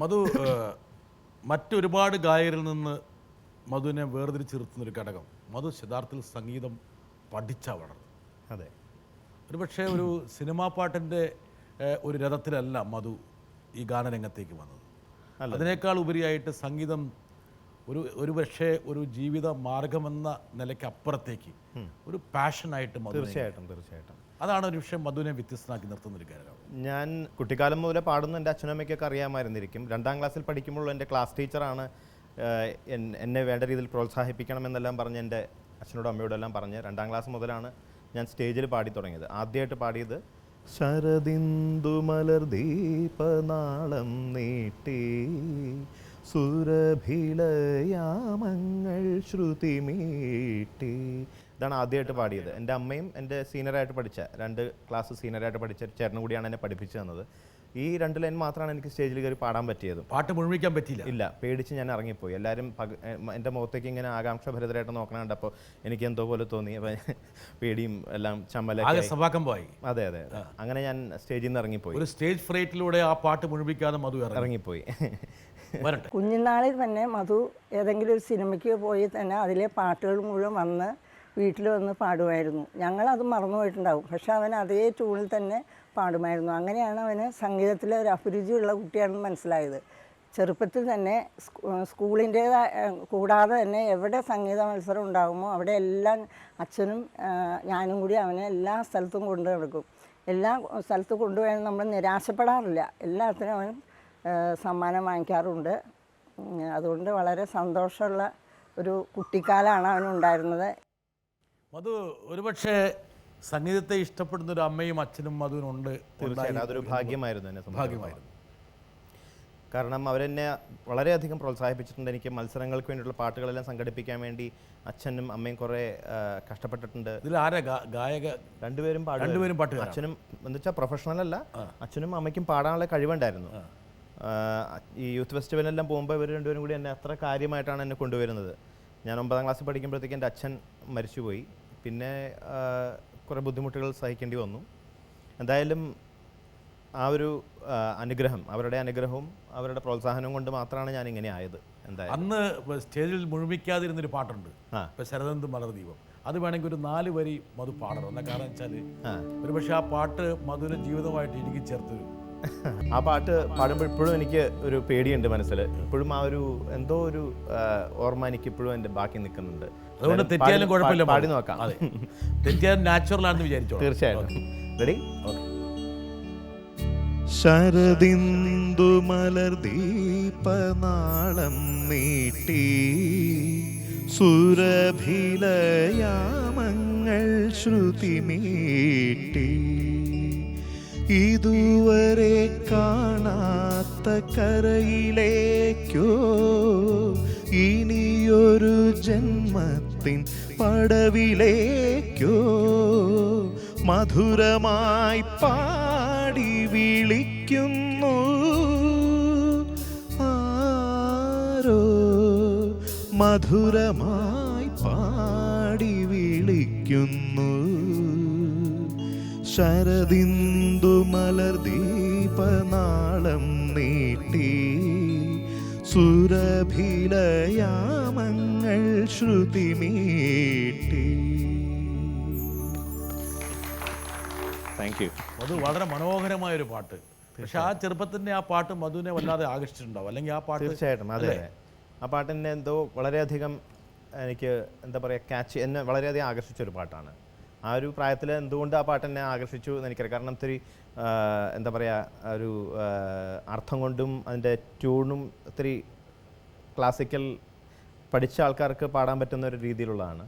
മധു മറ്റൊരുപാട് ഗായകരിൽ നിന്ന് മധുവിനെ വേർതിരിച്ചിരുത്തുന്നൊരു ഘടകം, മധു യഥാർത്ഥത്തിൽ സംഗീതം പഠിച്ചാ വളർന്നു. അതെ, ഒരുപക്ഷെ ഒരു സിനിമാ പാട്ടിൻ്റെ ഒരു രഥത്തിലല്ല മധു ഈ ഗാനരംഗത്തേക്ക് വന്നത്. അതിനേക്കാൾ ഉപരിയായിട്ട് സംഗീതം ഒരുപക്ഷെ ഒരു ജീവിത മാർഗമെന്ന നിലയ്ക്ക് അപ്പുറത്തേക്ക് ഒരു പാഷനായിട്ട് മധു. തീർച്ചയായിട്ടും അതാണ് ഒരു വിഷയം മധുവിനെ വ്യത്യസ്തനാക്കി നിർത്തുന്നൊരു കാര്യം. ഞാൻ കുട്ടിക്കാലം മുതലേ പാടുന്ന എൻ്റെ അച്ഛനും അമ്മയ്ക്കൊക്കെ അറിയാമായിരുന്നിരിക്കും. 2ാം ക്ലാസ്സിൽ പഠിക്കുമ്പോൾ എൻ്റെ ക്ലാസ് ടീച്ചറാണ് എന്നെ വേണ്ട രീതിയിൽ പ്രോത്സാഹിപ്പിക്കണമെന്നെല്ലാം പറഞ്ഞ് എൻ്റെ അച്ഛനോടും അമ്മയോടും എല്ലാം പറഞ്ഞ് 2ാം ക്ലാസ് മുതലാണ് ഞാൻ സ്റ്റേജിൽ പാടി തുടങ്ങിയത്. ആദ്യമായിട്ട് പാടിയത് ശരദിന്ദു മലർദീപനാളം നീട്ടി സുരഭിലയാമങ്ങൾ ശ്രുതിമീട്ടി, ഇതാണ് ആദ്യമായിട്ട് പാടിയത്. എൻ്റെ അമ്മയും എൻ്റെ സീനിയറായിട്ട് പഠിച്ച 2 ക്ലാസ് സീനിയറായിട്ട് പഠിച്ച ചേട്ടനും കൂടിയാണ് എന്നെ പഠിപ്പിച്ചു തന്നത്. ഈ 2 ലൈൻ മാത്രമാണ് എനിക്ക് സ്റ്റേജിൽ കയറി പാടാൻ പറ്റിയത്. പാട്ട് മുഴുമിക്കാൻ പറ്റിയില്ല. ഇല്ല, പേടിച്ച് ഞാൻ ഇറങ്ങിപ്പോയി. എല്ലാവരും എൻ്റെ മുഖത്തേക്ക് ഇങ്ങനെ ആകാംക്ഷഭരിതരായിട്ട് നോക്കണം കണ്ടപ്പോൾ എനിക്ക് എന്തോ പോലെ തോന്നി. അപ്പം പേടിയും എല്ലാം ചമ്മലായി. അതെ, അങ്ങനെ ഞാൻ സ്റ്റേജിൽ നിന്ന് ഇറങ്ങിപ്പോയി. ഒരു സ്റ്റേജ് ഫ്രൈറ്റിലൂടെ ആ പാട്ട് മുഴുമിക്കാതെ മധു ഇറങ്ങിപ്പോയി. കുഞ്ഞുനാളിൽ തന്നെ മധു ഏതെങ്കിലും ഒരു സിനിമയ്ക്ക് പോയി തന്നെ അതിലെ പാട്ടുകൾ മുഴുവൻ വന്ന് വീട്ടിൽ വന്ന് പാടുമായിരുന്നു. ഞങ്ങളത് മറന്നുപോയിട്ടുണ്ടാവും, പക്ഷെ അവൻ അതേ ട്യൂണിൽ തന്നെ പാടുമായിരുന്നു. അങ്ങനെയാണ് അവന് സംഗീതത്തിലെ ഒരു അഭിരുചിയുള്ള കുട്ടിയാണെന്ന് മനസ്സിലായത്. ചെറുപ്പത്തിൽ തന്നെ സ്കൂളിൻ്റേതായ കൂടാതെ തന്നെ എവിടെ സംഗീത മത്സരം ഉണ്ടാകുമോ അവിടെ എല്ലാം അച്ഛനും ഞാനും കൂടി അവനെ എല്ലാ സ്ഥലത്തും കൊണ്ടു നടക്കും. എല്ലാ സ്ഥലത്തും കൊണ്ടുപോയാൽ നമ്മൾ നിരാശപ്പെടാറില്ല. എല്ലാത്തിനും അവൻ സമ്മാനം വാങ്ങിക്കാറുണ്ട്. അതുകൊണ്ട് വളരെ സന്തോഷമുള്ള ഒരു കുട്ടിക്കാലമാണ് അവനുണ്ടായിരുന്നത്. മധു ഒരുപക്ഷെ സംഗീതത്തെ ഇഷ്ടപ്പെടുന്ന ഒരു അമ്മയും അച്ഛനും മധുവിനുണ്ട്. അതൊരു ഭാഗ്യമായിരുന്നു. കാരണം അവരെന്നെ വളരെയധികം പ്രോത്സാഹിപ്പിച്ചിട്ടുണ്ട്. എനിക്ക് മത്സരങ്ങൾക്ക് വേണ്ടിയുള്ള പാട്ടുകളെല്ലാം സംഘടിപ്പിക്കാൻ വേണ്ടി അച്ഛനും അമ്മയും കുറേ കഷ്ടപ്പെട്ടിട്ടുണ്ട്. ഇതിൽ ആരാ ഗായക? രണ്ടുപേരും പാട്ട്. അച്ഛനും എന്ന് വെച്ചാൽ പ്രൊഫഷണൽ അല്ല, അച്ഛനും അമ്മയ്ക്കും പാടാനുള്ള കഴിവുണ്ടായിരുന്നു. ഈ യൂത്ത് ഫെസ്റ്റിവലിനെല്ലാം പോകുമ്പോൾ ഇവർ രണ്ടുപേരും കൂടി എന്നെ അത്ര കാര്യമായിട്ടാണ് എന്നെ കൊണ്ടുവരുന്നത്. ഞാൻ 9ാം ക്ലാസ്സിൽ പഠിക്കുമ്പോഴത്തേക്ക് എൻ്റെ അച്ഛൻ മരിച്ചുപോയി. പിന്നെ കുറേ ബുദ്ധിമുട്ടുകൾ സഹിക്കേണ്ടി വന്നു. എന്തായാലും ആ ഒരു അനുഗ്രഹം, അവരുടെ അനുഗ്രഹവും അവരുടെ പ്രോത്സാഹനവും കൊണ്ട് മാത്രമാണ് ഞാൻ ഇങ്ങനെ ആയത്. എന്തായാലും അന്ന് സ്റ്റേജിൽ മുഴുമിക്കാതിരുന്നൊരു പാട്ടുണ്ട്, ശരദിന്ദു മലർദീപം. അത് വേണമെങ്കിൽ ഒരു 4 വരി മധു പാടണം. എന്താ കാരണം വെച്ചാൽ ഒരുപക്ഷെ ആ പാട്ട് മധുവിൻ്റെ ജീവിതമായിട്ട് എനിക്ക് ചേർത്ത്. ആ പാട്ട് പാടുമ്പോൾ ഇപ്പോഴും എനിക്ക് ഒരു പേടിയുണ്ട് മനസ്സിൽ. ഇപ്പോഴും ആ ഒരു എന്തോ ഒരു ഓർമ്മ എനിക്ക് ഇപ്പോഴും എൻ്റെ ബാക്കി നിൽക്കുന്നുണ്ട്. അതുകൊണ്ട് തെറ്റിയാലും കുഴപ്പമില്ല, പാടി നോക്കാം. തെറ്റിയാൽ നാച്ചുറൽ ആണെന്ന് വിചാരിച്ചോ. തീർച്ചയായിട്ടും. റെഡി? ശരദിന്ദു മലർദീപനാളം നീട്ടി സുരഭിലയാമങ്ങൾ ശ്രുതിമീട്ടി ഇതുവരെ കാണാത്ത കരയിലേക്കോ ഇനിയൊരു ജന്മത്തിൻ പടവിലേക്കോ മധുരമായി പാടി വിളിക്കുന്നു ആരോ, മധുരമായി പാടി വിളിക്കുന്നു. ശരദിന്ദു മലർദീപനാളം നീട്ടി സുരഭിലയാമങ്ങൾ ശ്രുതിമീട്ടി. Thank you. അത് വളരെ മനോഹരമായൊരു പാട്ട്. പക്ഷെ ആ ചെറുപ്പത്തിൻ്റെ ആ പാട്ട് മധുവിനെ വല്ലാതെ ആകർഷിച്ചിട്ടുണ്ടാവും. അല്ലെങ്കിൽ ആ പാട്ട് തീർച്ചയായിട്ടും. അതെ, ആ പാട്ടിനെ എന്തോ വളരെയധികം എനിക്ക് എന്താ പറയുക ക്യാച്ച്, എന്നെ വളരെയധികം ആകർഷിച്ചൊരു പാട്ടാണ്. ആ ഒരു പ്രായത്തിൽ എന്തുകൊണ്ട് ആ പാട്ട് എന്നെ ആകർഷിച്ചു എന്ന് എനിക്കറിയാം. കാരണം ഒത്തിരി എന്താ പറയുക ഒരു അർത്ഥം കൊണ്ടും അതിൻ്റെ ട്യൂണും ഒത്തിരി ക്ലാസിക്കൽ പഠിച്ച ആൾക്കാർക്ക് പാടാൻ പറ്റുന്ന ഒരു രീതിയിലുള്ളതാണ്.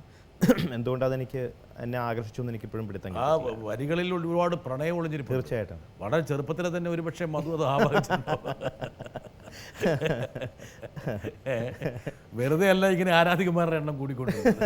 എന്തുകൊണ്ട് അതെനിക്ക് എന്നെ ആകർഷിച്ചു എന്ന് എനിക്കിപ്പോഴും പിടുത്തം. ആ വരികളിൽ ഒരുപാട് പ്രണയം ഒളിഞ്ഞിരിക്കും. തീർച്ചയായിട്ടും. വളരെ ചെറുപ്പത്തിൽ തന്നെ ഒരുപക്ഷെ മധു അത് ആവാഹിച്ചിട്ടുണ്ടാവും. വെറുതെ അല്ല ഇങ്ങനെ ആരാധികമാരുടെ എണ്ണം കൂടിക്കൊണ്ടിരിക്കുന്നത്.